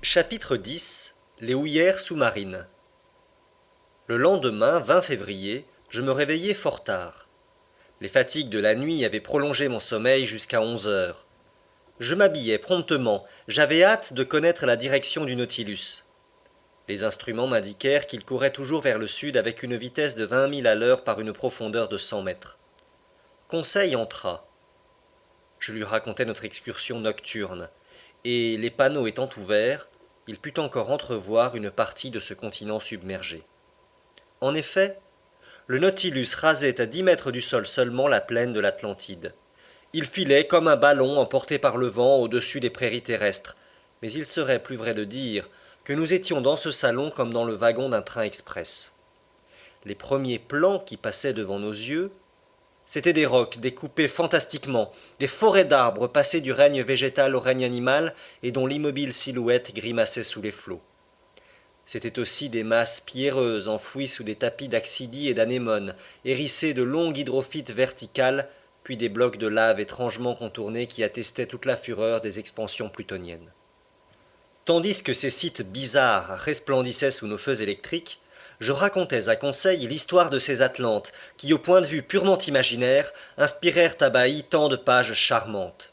Chapitre 10. Les houillères sous-marines. Le lendemain, 20 février, je me réveillai fort tard. Les fatigues de la nuit avaient prolongé mon sommeil jusqu'à 11 heures. Je m'habillai promptement, j'avais hâte de connaître la direction du Nautilus. Les instruments m'indiquèrent qu'il courait toujours vers le sud avec une vitesse de 20 milles à l'heure par une profondeur de 100 mètres. Conseil entra. Je lui racontai notre excursion nocturne, et les panneaux étant ouverts, il put encore entrevoir une partie de ce continent submergé. En effet, le Nautilus rasait à 10 mètres du sol seulement la plaine de l'Atlantide. Il filait comme un ballon emporté par le vent au-dessus des prairies terrestres, mais il serait plus vrai de dire que nous étions dans ce salon comme dans le wagon d'un train express. Les premiers plans qui passaient devant nos yeux, c'étaient des rocs découpés fantastiquement, des forêts d'arbres passés du règne végétal au règne animal et dont l'immobile silhouette grimaçait sous les flots. C'étaient aussi des masses pierreuses enfouies sous des tapis d'axidie et d'anémones, hérissées de longues hydrophytes verticales, puis des blocs de lave étrangement contournés qui attestaient toute la fureur des expansions plutoniennes. Tandis que ces sites bizarres resplendissaient sous nos feux électriques, je racontais à Conseil l'histoire de ces Atlantes qui, au point de vue purement imaginaire, inspirèrent à Bailly tant de pages charmantes.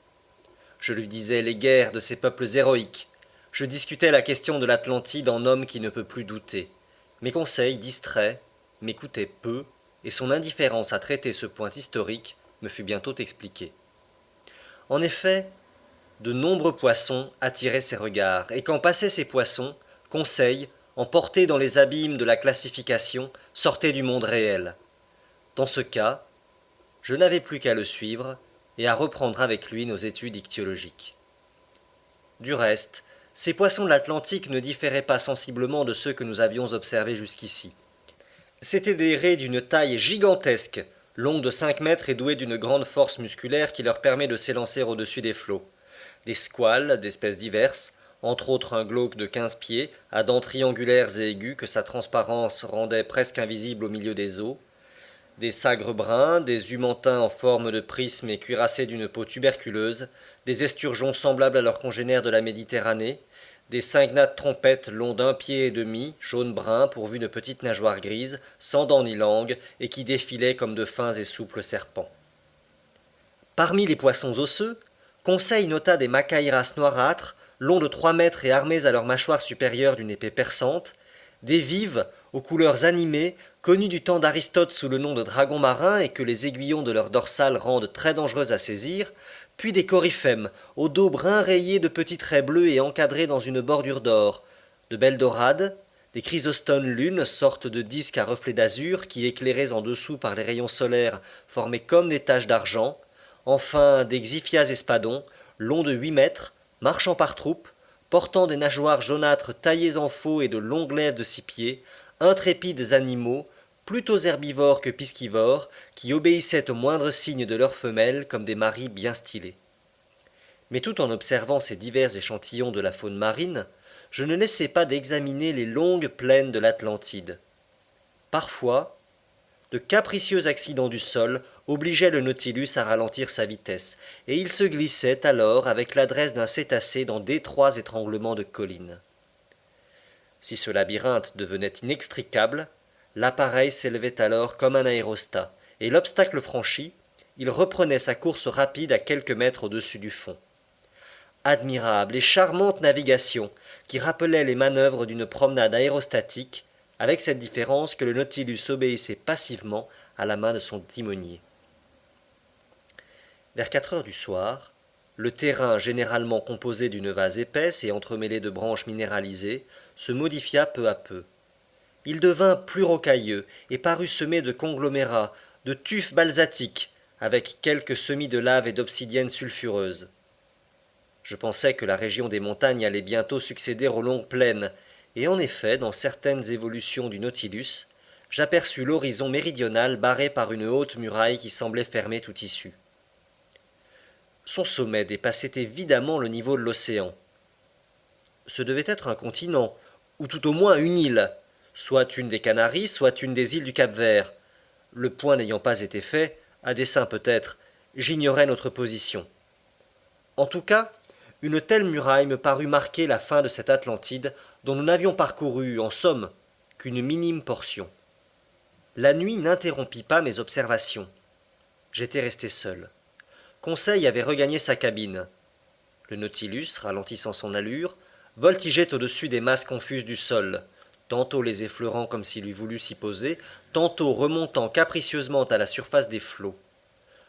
Je lui disais les guerres de ces peuples héroïques. Je discutais la question de l'Atlantide en homme qui ne peut plus douter. Mes conseils, distraits, m'écoutaient peu, et son indifférence à traiter ce point historique me fut bientôt expliquée. En effet, de nombreux poissons attiraient ses regards, et quand passaient ces poissons, Conseil, emporté dans les abîmes de la classification, sortait du monde réel. Dans ce cas, je n'avais plus qu'à le suivre et à reprendre avec lui nos études ichtyologiques. Du reste, ces poissons de l'Atlantique ne différaient pas sensiblement de ceux que nous avions observés jusqu'ici. C'étaient des raies d'une taille gigantesque, longues de 5 mètres et douées d'une grande force musculaire qui leur permet de s'élancer au-dessus des flots. Des squales d'espèces diverses, entre autres un glauque de 15 pieds, à dents triangulaires et aiguës que sa transparence rendait presque invisible au milieu des eaux, des sagres bruns, des humantins en forme de prisme et cuirassés d'une peau tuberculeuse, des esturgeons semblables à leurs congénères de la Méditerranée, des cygnates trompettes longs d'1 pied et demi, jaune-brun, pourvus de petites nageoires grises, sans dents ni langue, et qui défilaient comme de fins et souples serpents. Parmi les poissons osseux, Conseil nota des macaïras noirâtres, longs de 3 mètres et armés à leur mâchoire supérieure d'une épée perçante, des vives, aux couleurs animées, connus du temps d'Aristote sous le nom de dragons marins et que les aiguillons de leur dorsale rendent très dangereuses à saisir, puis des coryphèmes, au dos brun rayé de petits traits bleus et encadrés dans une bordure d'or, de belles dorades, des chrysostones lunes, sortes de disques à reflets d'azur qui, éclairés en dessous par les rayons solaires, formaient comme des taches d'argent, enfin des xiphias espadons, longs de 8 mètres, marchant par troupes, portant des nageoires jaunâtres taillées en faux et de longues lèvres de 6 pieds, intrépides animaux, plutôt herbivores que piscivores, qui obéissaient au moindre signe de leurs femelles comme des maris bien stylés. Mais tout en observant ces divers échantillons de la faune marine, je ne laissais pas d'examiner les longues plaines de l'Atlantide. Parfois, de capricieux accidents du sol obligeaient le Nautilus à ralentir sa vitesse, et il se glissait alors avec l'adresse d'un cétacé dans d'étroits étranglements de collines. Si ce labyrinthe devenait inextricable, l'appareil s'élevait alors comme un aérostat, et l'obstacle franchi, il reprenait sa course rapide à quelques mètres au-dessus du fond. Admirable et charmante navigation, qui rappelait les manœuvres d'une promenade aérostatique, avec cette différence que le Nautilus obéissait passivement à la main de son timonier. Vers 4 heures du soir, le terrain, généralement composé d'une vase épaisse et entremêlé de branches minéralisées, se modifia peu à peu. Il devint plus rocailleux et parut semé de conglomérats, de tufs basaltiques, avec quelques semis de lave et d'obsidiennes sulfureuses. Je pensais que la région des montagnes allait bientôt succéder aux longues plaines, et en effet, dans certaines évolutions du Nautilus, j'aperçus l'horizon méridional barré par une haute muraille qui semblait fermer toute issue. Son sommet dépassait évidemment le niveau de l'océan. Ce devait être un continent, ou tout au moins une île, soit une des Canaries, soit une des îles du Cap-Vert. Le point n'ayant pas été fait, à dessein peut-être, j'ignorais notre position. En tout cas, une telle muraille me parut marquer la fin de cette Atlantide dont nous n'avions parcouru, en somme, qu'une minime portion. La nuit n'interrompit pas mes observations. J'étais resté seul. Conseil avait regagné sa cabine. Le Nautilus, ralentissant son allure, voltigeait au-dessus des masses confuses du sol, tantôt les effleurant comme s'il eût voulu s'y poser, tantôt remontant capricieusement à la surface des flots.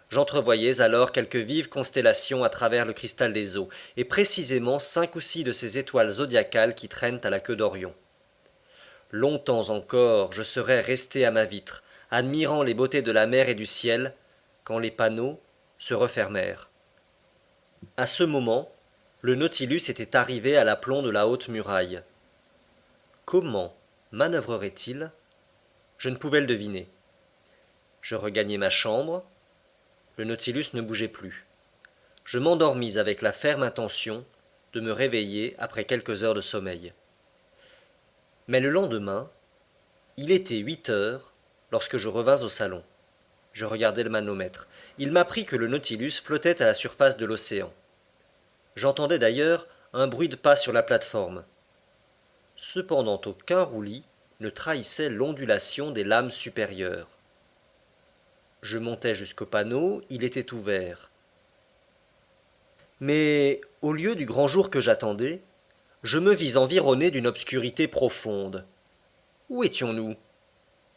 J'entrevoyais alors quelques vives constellations à travers le cristal des eaux, et précisément 5 ou 6 de ces étoiles zodiacales qui traînent à la queue d'Orion. Longtemps encore je serais resté à ma vitre, admirant les beautés de la mer et du ciel, quand les panneaux se refermèrent. À ce moment, le Nautilus était arrivé à l'aplomb de la haute muraille. Comment manœuvrerait-il? Je ne pouvais le deviner. Je regagnai ma chambre. Le Nautilus ne bougeait plus. Je m'endormis avec la ferme intention de me réveiller après quelques heures de sommeil. Mais le lendemain, il était 8 heures lorsque je revins au salon. Je regardai le manomètre. Il m'apprit que le Nautilus flottait à la surface de l'océan. J'entendais d'ailleurs un bruit de pas sur la plateforme. Cependant aucun roulis ne trahissait l'ondulation des lames supérieures. Je montai jusqu'au panneau, il était ouvert. Mais, au lieu du grand jour que j'attendais, je me vis environné d'une obscurité profonde. Où étions-nous?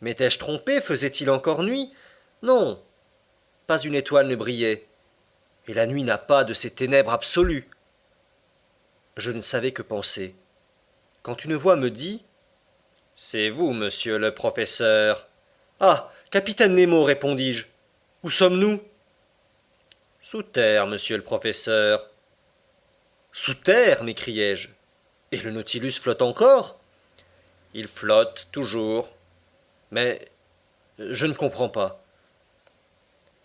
M'étais-je trompé? Faisait-il encore nuit? Non, pas une étoile ne brillait. Et la nuit n'a pas de ces ténèbres absolues. Je ne savais que penser. Quand une voix me dit « C'est vous, monsieur le professeur. »« Ah, capitaine Nemo, répondis-je. Où sommes-nous? »« Sous terre, monsieur le professeur. »« Sous terre, m'écriai-je. Et le Nautilus flotte encore? »« Il flotte, toujours. Mais je ne comprends pas. »«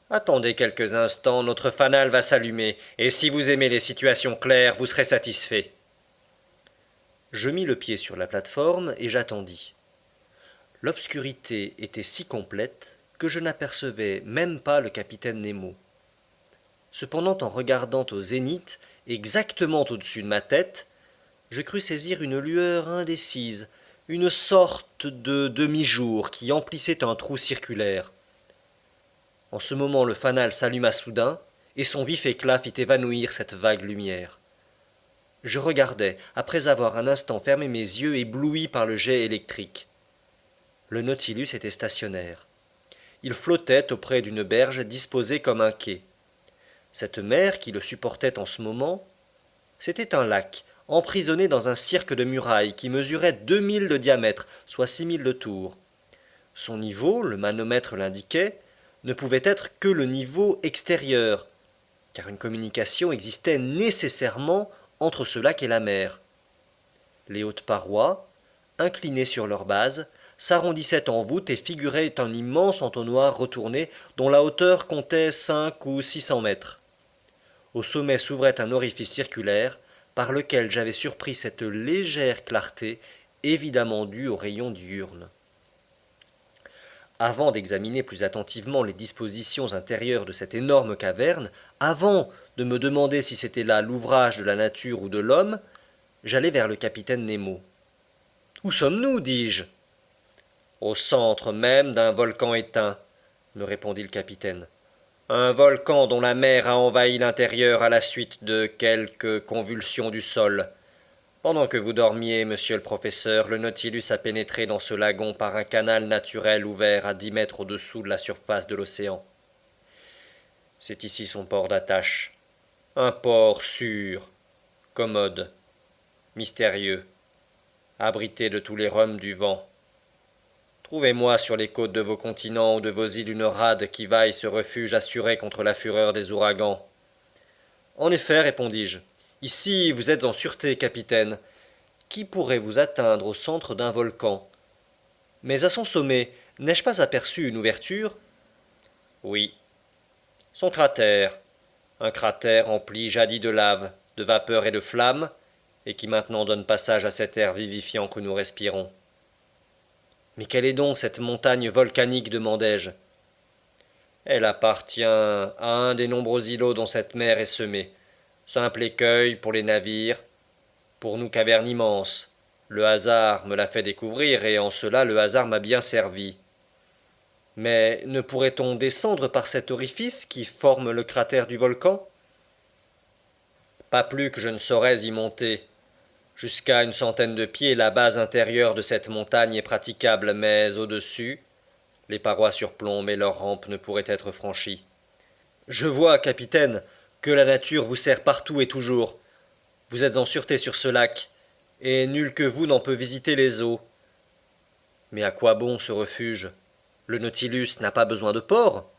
Attendez quelques instants, notre fanal va s'allumer, et si vous aimez les situations claires, vous serez satisfait. » Je mis le pied sur la plateforme et j'attendis. L'obscurité était si complète que je n'apercevais même pas le capitaine Nemo. Cependant, en regardant au zénith, exactement au-dessus de ma tête, je crus saisir une lueur indécise, une sorte de demi-jour qui emplissait un trou circulaire. En ce moment, le fanal s'alluma soudain, et son vif éclat fit évanouir cette vague lumière. Je regardais, après avoir un instant fermé mes yeux éblouis par le jet électrique. Le Nautilus était stationnaire. Il flottait auprès d'une berge disposée comme un quai. Cette mer qui le supportait en ce moment, c'était un lac, emprisonné dans un cirque de murailles qui mesurait 2000 de diamètre, soit 6000 de tour. Son niveau, le manomètre l'indiquait, ne pouvait être que le niveau extérieur, car une communication existait nécessairement entre ce lac et la mer. Les hautes parois, inclinées sur leur base, s'arrondissaient en voûte et figuraient un immense entonnoir retourné dont la hauteur comptait 5 ou 600 mètres. Au sommet s'ouvrait un orifice circulaire par lequel j'avais surpris cette légère clarté, évidemment due aux rayons diurnes. Avant d'examiner plus attentivement les dispositions intérieures de cette énorme caverne, avant de me demander si c'était là l'ouvrage de la nature ou de l'homme, j'allai vers le capitaine Nemo. « Où sommes-nous? Dis-je. »« Au centre même d'un volcan éteint, » me répondit le capitaine. « Un volcan dont la mer a envahi l'intérieur à la suite de quelques convulsions du sol. Pendant que vous dormiez, monsieur le professeur, le Nautilus a pénétré dans ce lagon par un canal naturel ouvert à 10 mètres au-dessous de la surface de l'océan. C'est ici son port d'attache. Un port sûr, commode, mystérieux, abrité de tous les rhumes du vent. Trouvez-moi sur les côtes de vos continents ou de vos îles une rade qui vaille ce refuge assuré contre la fureur des ouragans. » En effet, répondis-je, ici vous êtes en sûreté, capitaine. Qui pourrait vous atteindre au centre d'un volcan? Mais à son sommet, n'ai-je pas aperçu une ouverture? Oui. Son cratère. Un cratère empli jadis de lave, de vapeur et de flammes, et qui maintenant donne passage à cet air vivifiant que nous respirons. Mais quelle est donc cette montagne volcanique? Demandai-je. Elle appartient à un des nombreux îlots dont cette mer est semée. Simple écueil pour les navires, pour nous caverne immense. Le hasard me l'a fait découvrir, et en cela le hasard m'a bien servi. Mais ne pourrait-on descendre par cet orifice qui forme le cratère du volcan? Pas plus que je ne saurais y monter. Jusqu'à une centaine de pieds, la base intérieure de cette montagne est praticable, mais au-dessus, les parois surplombent et leur rampe ne pourrait être franchie. Je vois, capitaine, que la nature vous sert partout et toujours. Vous êtes en sûreté sur ce lac, et nul que vous n'en peut visiter les eaux. Mais à quoi bon ce refuge? Le Nautilus n'a pas besoin de port?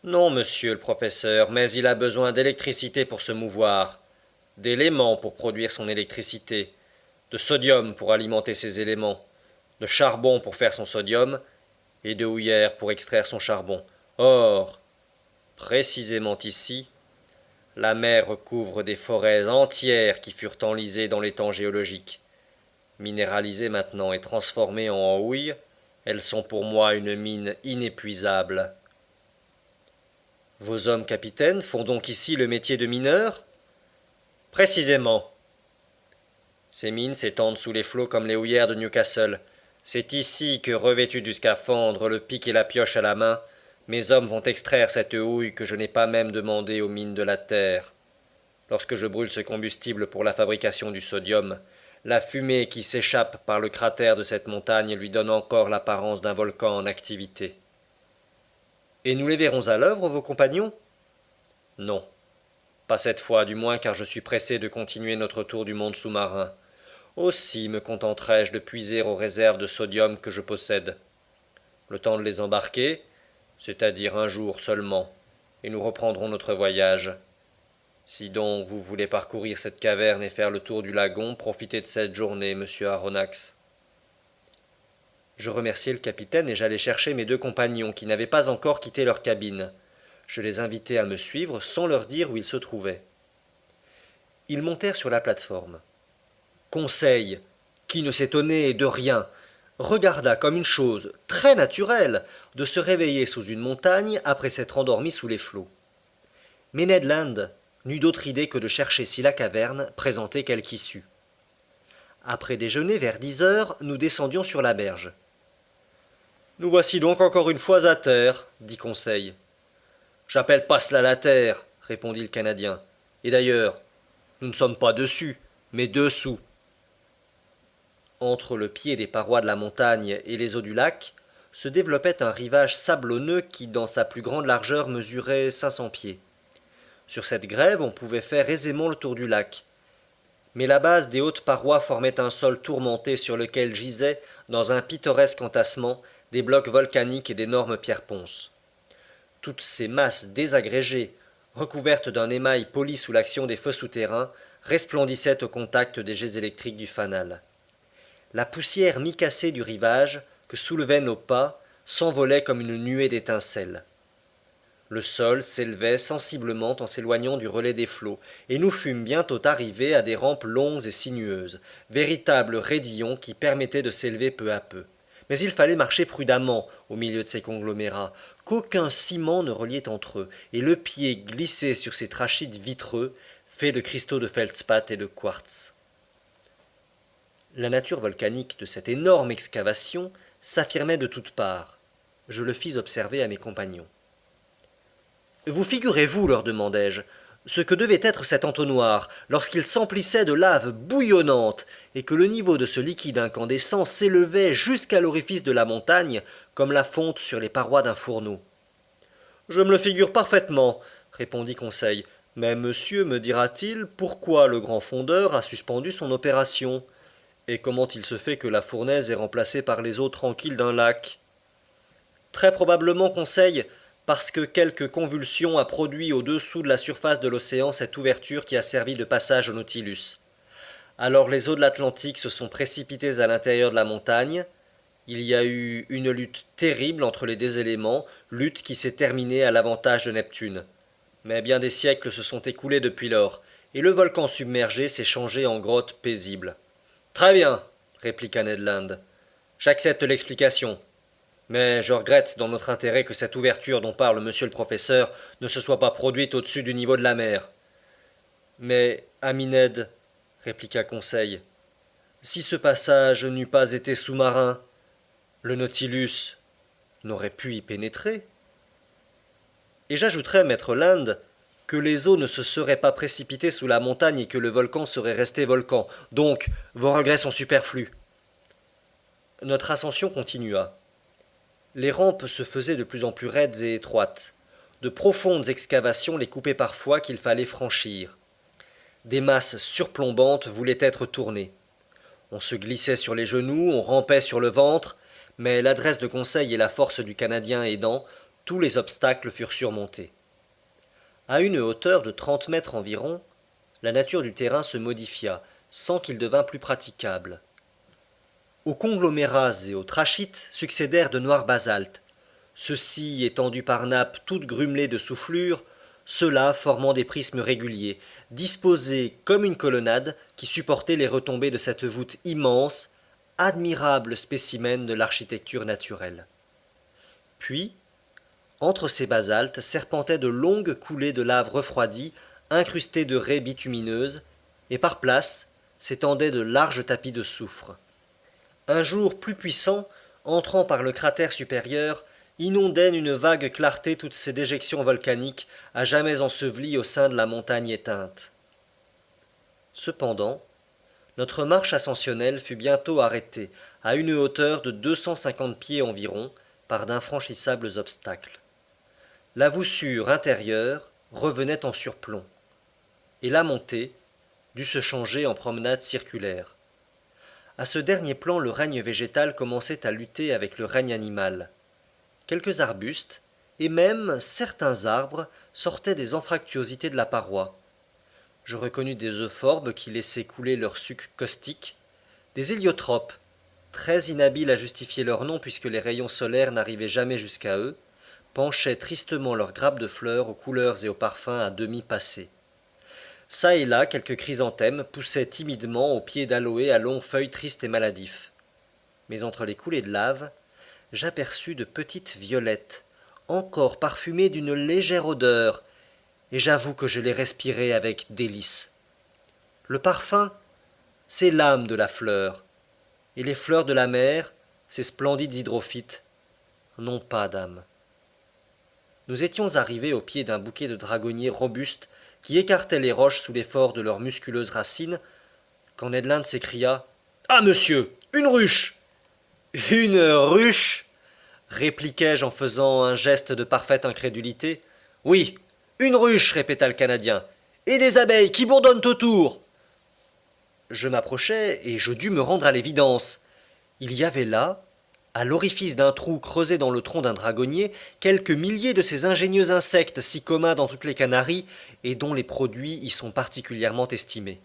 Non, monsieur le professeur, mais il a besoin d'électricité pour se mouvoir, d'éléments pour produire son électricité, de sodium pour alimenter ses éléments, de charbon pour faire son sodium, et de houillère pour extraire son charbon. Or, précisément ici, la mer recouvre des forêts entières qui furent enlisées dans les temps géologiques. Minéralisées maintenant et transformées en houille, elles sont pour moi une mine inépuisable. Vos hommes capitaines font donc ici le métier de mineur? Précisément. Ces mines s'étendent sous les flots comme les houillères de Newcastle. C'est ici que, revêtus du scaphandre, le pic et la pioche à la main, mes hommes vont extraire cette houille que je n'ai pas même demandée aux mines de la terre. Lorsque je brûle ce combustible pour la fabrication du sodium, la fumée qui s'échappe par le cratère de cette montagne lui donne encore l'apparence d'un volcan en activité. Et nous les verrons à l'œuvre, vos compagnons? Non. Pas cette fois, du moins, car je suis pressé de continuer notre tour du monde sous-marin. Aussi me contenterai-je de puiser aux réserves de sodium que je possède. Le temps de les embarquer, c'est-à-dire un jour seulement, et nous reprendrons notre voyage. Si donc vous voulez parcourir cette caverne et faire le tour du lagon, profitez de cette journée, monsieur Aronnax. Je remerciai le capitaine et j'allai chercher mes deux compagnons qui n'avaient pas encore quitté leur cabine. Je les invitai à me suivre sans leur dire où ils se trouvaient. Ils montèrent sur la plate-forme. Conseil, qui ne s'étonnait de rien, regarda comme une chose très naturelle de se réveiller sous une montagne après s'être endormi sous les flots. Mais Ned Land n'eut d'autre idée que de chercher si la caverne présentait quelque issue. Après déjeuner, vers 10 heures, nous descendions sur la berge. Nous voici donc encore une fois à terre, dit Conseil. J'appelle pas cela la terre, répondit le Canadien. Et d'ailleurs, nous ne sommes pas dessus, mais dessous. Entre le pied des parois de la montagne et les eaux du lac se développait un rivage sablonneux qui, dans sa plus grande largeur, mesurait 500 pieds. Sur cette grève, on pouvait faire aisément le tour du lac. Mais la base des hautes parois formait un sol tourmenté sur lequel gisaient, dans un pittoresque entassement, des blocs volcaniques et d'énormes pierres ponces. Toutes ces masses désagrégées, recouvertes d'un émail poli sous l'action des feux souterrains, resplendissaient au contact des jets électriques du fanal. La poussière mi-cassée du rivage, que soulevaient nos pas, s'envolait comme une nuée d'étincelles. Le sol s'élevait sensiblement en s'éloignant du relais des flots, et nous fûmes bientôt arrivés à des rampes longues et sinueuses, véritables raidillons qui permettaient de s'élever peu à peu. Mais il fallait marcher prudemment au milieu de ces conglomérats, qu'aucun ciment ne reliait entre eux, et le pied glissait sur ces trachytes vitreux, faits de cristaux de feldspath et de quartz. La nature volcanique de cette énorme excavation s'affirmait de toutes parts. Je le fis observer à mes compagnons. Vous figurez-vous, leur demandai-je, ce que devait être cet entonnoir lorsqu'il s'emplissait de lave bouillonnante et que le niveau de ce liquide incandescent s'élevait jusqu'à l'orifice de la montagne comme la fonte sur les parois d'un fourneau. Je me le figure parfaitement, répondit Conseil, mais monsieur me dira-t-il pourquoi le grand fondeur a suspendu son opération, et comment il se fait que la fournaise est remplacée par les eaux tranquilles d'un lac? Très probablement, Conseil, parce que quelque convulsion a produit au-dessous de la surface de l'océan cette ouverture qui a servi de passage au Nautilus. Alors les eaux de l'Atlantique se sont précipitées à l'intérieur de la montagne. Il y a eu une lutte terrible entre les deux éléments, lutte qui s'est terminée à l'avantage de Neptune. Mais bien des siècles se sont écoulés depuis lors, et le volcan submergé s'est changé en grotte paisible. Très bien, répliqua Ned Land. J'accepte l'explication. Mais je regrette dans notre intérêt que cette ouverture dont parle monsieur le professeur ne se soit pas produite au-dessus du niveau de la mer. Mais, ami Ned, répliqua Conseil, si ce passage n'eût pas été sous-marin, le Nautilus n'aurait pu y pénétrer. Et j'ajouterais, maître Land, que les eaux ne se seraient pas précipitées sous la montagne et que le volcan serait resté volcan. Donc, vos regrets sont superflus. Notre ascension continua. Les rampes se faisaient de plus en plus raides et étroites. De profondes excavations les coupaient parfois qu'il fallait franchir. Des masses surplombantes voulaient être tournées. On se glissait sur les genoux, on rampait sur le ventre, mais l'adresse de Conseil et la force du Canadien aidant, tous les obstacles furent surmontés. À une hauteur de 30 mètres environ, la nature du terrain se modifia, sans qu'il devînt plus praticable. Aux conglomérats et aux trachytes succédèrent de noirs basaltes, ceux-ci étendus par nappes toutes grumelées de soufflures, ceux-là formant des prismes réguliers, disposés comme une colonnade qui supportait les retombées de cette voûte immense, admirable spécimen de l'architecture naturelle. Puis, entre ces basaltes serpentaient de longues coulées de lave refroidie, incrustées de raies bitumineuses, et par places s'étendaient de larges tapis de soufre. Un jour plus puissant, entrant par le cratère supérieur, inondait d'une vague clarté toutes ces déjections volcaniques à jamais ensevelies au sein de la montagne éteinte. Cependant, notre marche ascensionnelle fut bientôt arrêtée, à une hauteur de 250 pieds environ, par d'infranchissables obstacles. La voussure intérieure revenait en surplomb, et la montée dut se changer en promenade circulaire. À ce dernier plan, le règne végétal commençait à lutter avec le règne animal. Quelques arbustes, et même certains arbres, sortaient des anfractuosités de la paroi. Je reconnus des euphorbes qui laissaient couler leur suc caustique, des héliotropes, très inhabiles à justifier leur nom puisque les rayons solaires n'arrivaient jamais jusqu'à eux, penchaient tristement leurs grappes de fleurs aux couleurs et aux parfums à demi passés. Çà et là, quelques chrysanthèmes poussaient timidement au pied d'aloès à longues feuilles tristes et maladifs. Mais entre les coulées de lave, j'aperçus de petites violettes, encore parfumées d'une légère odeur, et j'avoue que je les respirai avec délice. Le parfum, c'est l'âme de la fleur, et les fleurs de la mer, ces splendides hydrophytes, n'ont pas d'âme. Nous étions arrivés au pied d'un bouquet de dragonniers robustes qui écartaient les roches sous l'effort de leurs musculeuses racines, quand Ned Land s'écria « Ah, monsieur, une ruche !»« Une ruche !» répliquai-je en faisant un geste de parfaite incrédulité. « Oui, une ruche !» répéta le Canadien. « Et des abeilles qui bourdonnent autour !» Je m'approchai et je dus me rendre à l'évidence. Il y avait là, à l'orifice d'un trou creusé dans le tronc d'un dragonnier, quelques milliers de ces ingénieux insectes si communs dans toutes les Canaries et dont les produits y sont particulièrement estimés.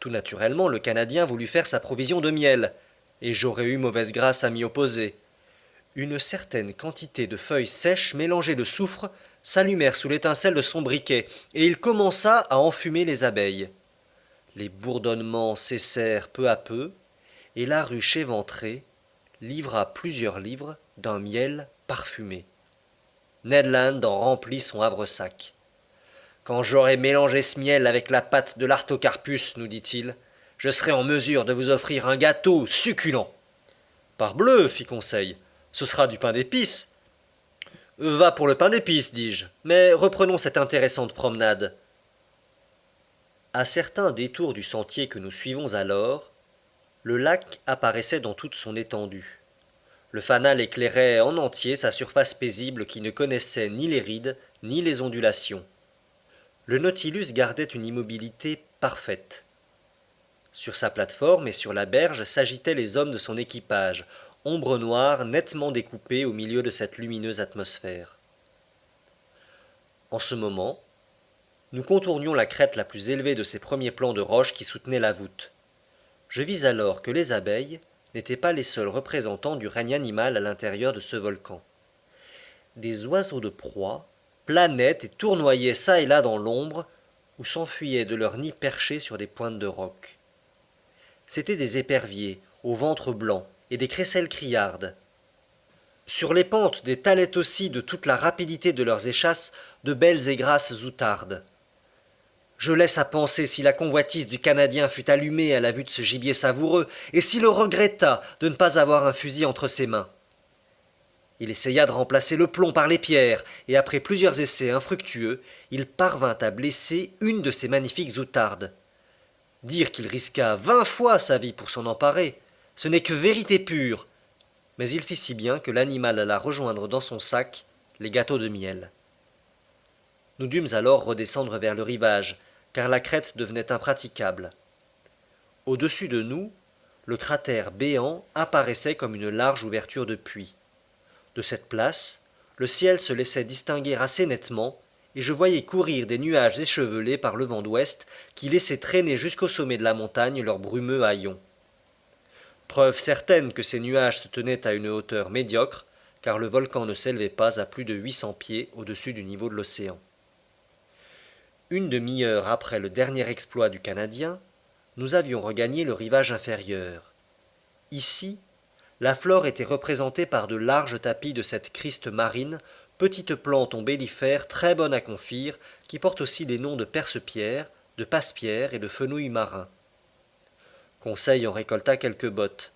Tout naturellement, le Canadien voulut faire sa provision de miel, et j'aurais eu mauvaise grâce à m'y opposer. Une certaine quantité de feuilles sèches mélangées de soufre s'allumèrent sous l'étincelle de son briquet, et il commença à enfumer les abeilles. Les bourdonnements cessèrent peu à peu, et la ruche éventrée livra plusieurs livres d'un miel parfumé. Ned Land en remplit son havresac. « Quand j'aurai mélangé ce miel avec la pâte de l'artocarpus, nous dit-il, je serai en mesure de vous offrir un gâteau succulent. »« Parbleu, fit Conseil, ce sera du pain d'épices. »« Va pour le pain d'épices, dis-je, mais reprenons cette intéressante promenade. » À certains détours du sentier que nous suivons alors, le lac apparaissait dans toute son étendue. Le fanal éclairait en entier sa surface paisible qui ne connaissait ni les rides ni les ondulations. Le Nautilus gardait une immobilité parfaite. Sur sa plateforme et sur la berge s'agitaient les hommes de son équipage, ombre noire nettement découpée au milieu de cette lumineuse atmosphère. En ce moment, nous contournions la crête la plus élevée de ces premiers plans de roche qui soutenaient la voûte. Je vis alors que les abeilles n'étaient pas les seuls représentants du règne animal à l'intérieur de ce volcan. Des oiseaux de proie planaient et tournoyaient çà et là dans l'ombre, ou s'enfuyaient de leurs nids perchés sur des pointes de roc. C'étaient des éperviers, au ventre blanc, et des crécelles criardes. Sur les pentes des talaient aussi de toute la rapidité de leurs échasses de belles et grasses outardes. Je laisse à penser si la convoitise du Canadien fut allumée à la vue de ce gibier savoureux, et s'il regretta de ne pas avoir un fusil entre ses mains. Il essaya de remplacer le plomb par les pierres, et après plusieurs essais infructueux, il parvint à blesser une de ces magnifiques outardes. Dire qu'il risqua 20 fois sa vie pour s'en emparer, ce n'est que vérité pure. Mais il fit si bien que l'animal alla rejoindre dans son sac les gâteaux de miel. Nous dûmes alors redescendre vers le rivage, car la crête devenait impraticable. Au-dessus de nous, le cratère béant apparaissait comme une large ouverture de puits. De cette place, le ciel se laissait distinguer assez nettement, et je voyais courir des nuages échevelés par le vent d'ouest qui laissaient traîner jusqu'au sommet de la montagne leurs brumeux haillons. Preuve certaine que ces nuages se tenaient à une hauteur médiocre, car le volcan ne s'élevait pas à plus de 800 pieds au-dessus du niveau de l'océan. Une demi-heure après le dernier exploit du Canadien, nous avions regagné le rivage inférieur. Ici, la flore était représentée par de larges tapis de cette criste marine, petite plante ombellifère très bonne à confire, qui porte aussi les noms de perce-pierre, de passe-pierre et de fenouil marin. Conseil en récolta quelques bottes.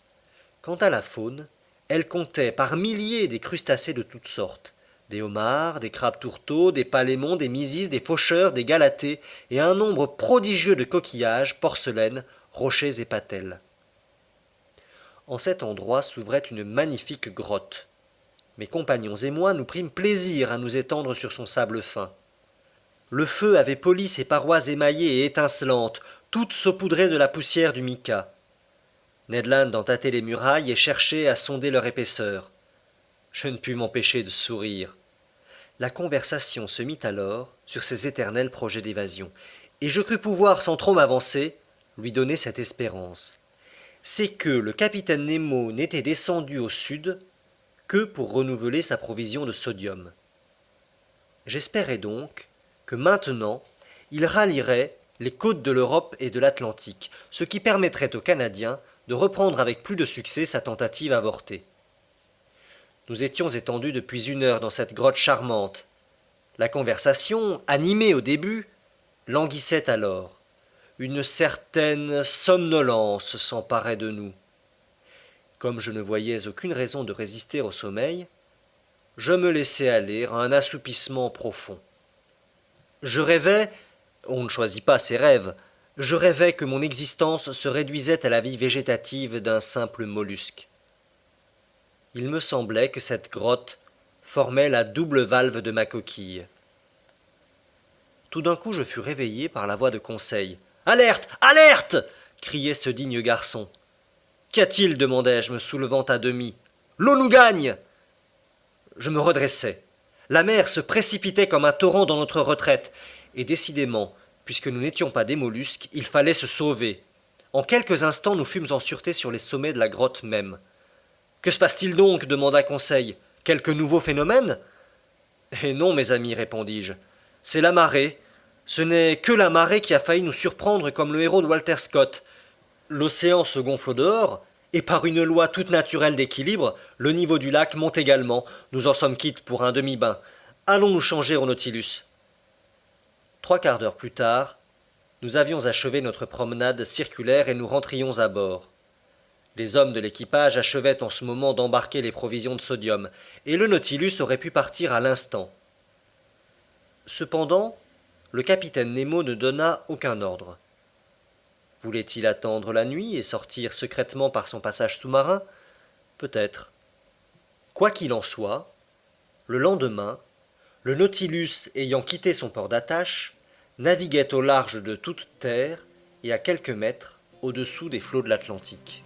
Quant à la faune, elle comptait par milliers des crustacés de toutes sortes, des homards, des crabes tourteaux, des palémons, des mysis, des faucheurs, des galatées, et un nombre prodigieux de coquillages, porcelaines, rochers et patelles. En cet endroit s'ouvrait une magnifique grotte. Mes compagnons et moi nous prîmes plaisir à nous étendre sur son sable fin. Le feu avait poli ses parois émaillées et étincelantes, toutes saupoudrées de la poussière du mica. Ned Land en tâtait les murailles et cherchait à sonder leur épaisseur. Je ne pus m'empêcher de sourire. La conversation se mit alors sur ses éternels projets d'évasion, et je crus pouvoir, sans trop m'avancer, lui donner cette espérance. C'est que le capitaine Nemo n'était descendu au sud que pour renouveler sa provision de sodium. J'espérais donc que maintenant il rallierait les côtes de l'Europe et de l'Atlantique, ce qui permettrait aux Canadiens de reprendre avec plus de succès sa tentative avortée. Nous étions étendus depuis 1 heure dans cette grotte charmante. La conversation, animée au début, languissait alors. Une certaine somnolence s'emparait de nous. Comme je ne voyais aucune raison de résister au sommeil, je me laissai aller à un assoupissement profond. Je rêvais, on ne choisit pas ses rêves, je rêvais que mon existence se réduisait à la vie végétative d'un simple mollusque. Il me semblait que cette grotte formait la double valve de ma coquille. Tout d'un coup je fus réveillé par la voix de Conseil. « Alerte! Alerte !» criait ce digne garçon. « Qu'y a-t-il » demandai-je, me soulevant à demi. « L'eau nous gagne !» Je me redressai. La mer se précipitait comme un torrent dans notre retraite, et décidément, puisque nous n'étions pas des mollusques, il fallait se sauver. En quelques instants, nous fûmes en sûreté sur les sommets de la grotte même. « Que se passe-t-il donc » demanda Conseil. « Quelque nouveau phénomène ?»« Eh non, mes amis, répondis-je. C'est la marée. Ce n'est que la marée qui a failli nous surprendre comme le héros de Walter Scott. L'océan se gonfle au dehors, et par une loi toute naturelle d'équilibre, le niveau du lac monte également. Nous en sommes quittes pour un demi-bain. Allons nous changer au Nautilus. » 3/4 d'heure plus tard, nous avions achevé notre promenade circulaire et nous rentrions à bord. Les hommes de l'équipage achevaient en ce moment d'embarquer les provisions de sodium, et le Nautilus aurait pu partir à l'instant. Cependant, le capitaine Nemo ne donna aucun ordre. Voulait-il attendre la nuit et sortir secrètement par son passage sous-marin ? Peut-être. Quoi qu'il en soit, le lendemain, le Nautilus ayant quitté son port d'attache, naviguait au large de toute terre et à quelques mètres au-dessous des flots de l'Atlantique.